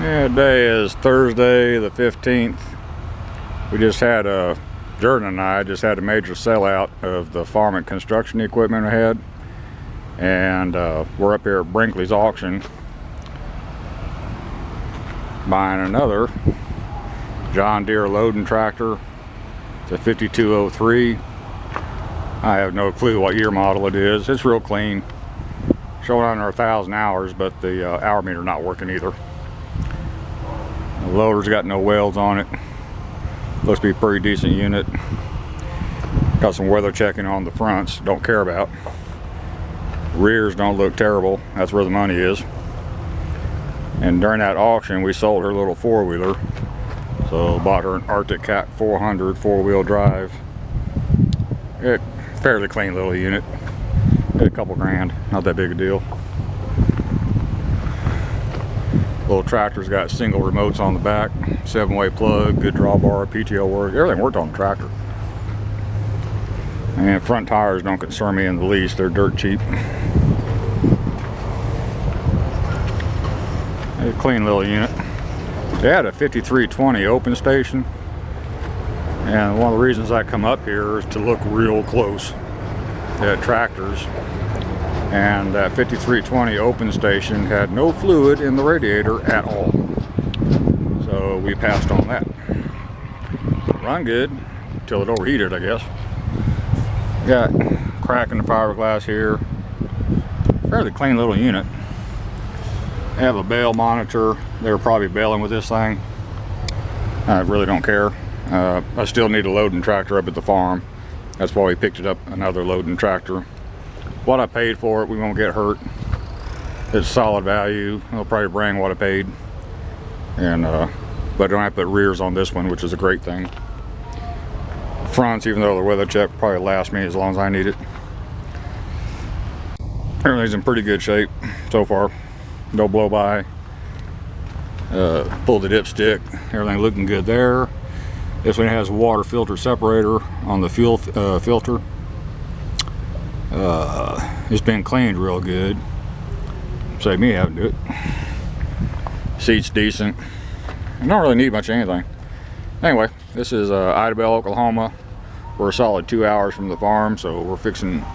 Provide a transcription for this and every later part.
Yeah, today is Thursday the 15th. We just had Jordan and I just had a major sellout of the farm and construction equipment we had, and we're up here at Brinkley's auction buying another John Deere loading tractor. It's a 5203. I have no clue what year model it is. It's real clean, showing under 1,000 hours, but the hour meter not working either. The loader's got no welds on it. Looks to be a pretty decent unit. Got some weather checking on the fronts, don't care about. Rears don't look terrible, that's where the money is. And during that auction we sold her little four-wheeler. So bought her an Arctic Cat 400 four-wheel drive. Fairly clean little unit. Hit a couple grand, not that big a deal. Little tractor's got single remotes on the back, 7-way plug, good drawbar, PTO work, everything worked on the tractor. And front tires don't concern me in the least, they're dirt cheap. A clean little unit. They had a 5320 open station, and one of the reasons I come up here is to look real close at tractors. And that 5320 open station had no fluid in the radiator at all, so we passed on that. Run good until it overheated, I guess. Got crack in the fiberglass here. Fairly clean little unit. They have a bale monitor. They were probably baling with this thing. I really don't care. I still need a loading tractor up at the farm. That's why we picked it up, another loading tractor. What I paid for it, we won't get hurt. It's solid value. It'll probably bring what I paid. And but I don't have to put rears on this one, which is a great thing. Fronts, even though the weather check will probably last me as long as I need it. Everything's in pretty good shape so far. No blow by. Pulled the dipstick. Everything looking good there. This one has a water filter separator on the fuel filter. It's been cleaned real good. Save me having to do it. Seat's decent. I don't really need much of anything. Anyway, this is Idabel, Oklahoma. We're a solid 2 hours from the farm, so we're fixing.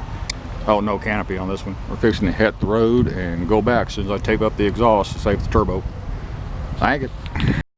Oh, no canopy on this one. We're fixing to hit the road and go back as soon as I tape up the exhaust to save the turbo. Thank you.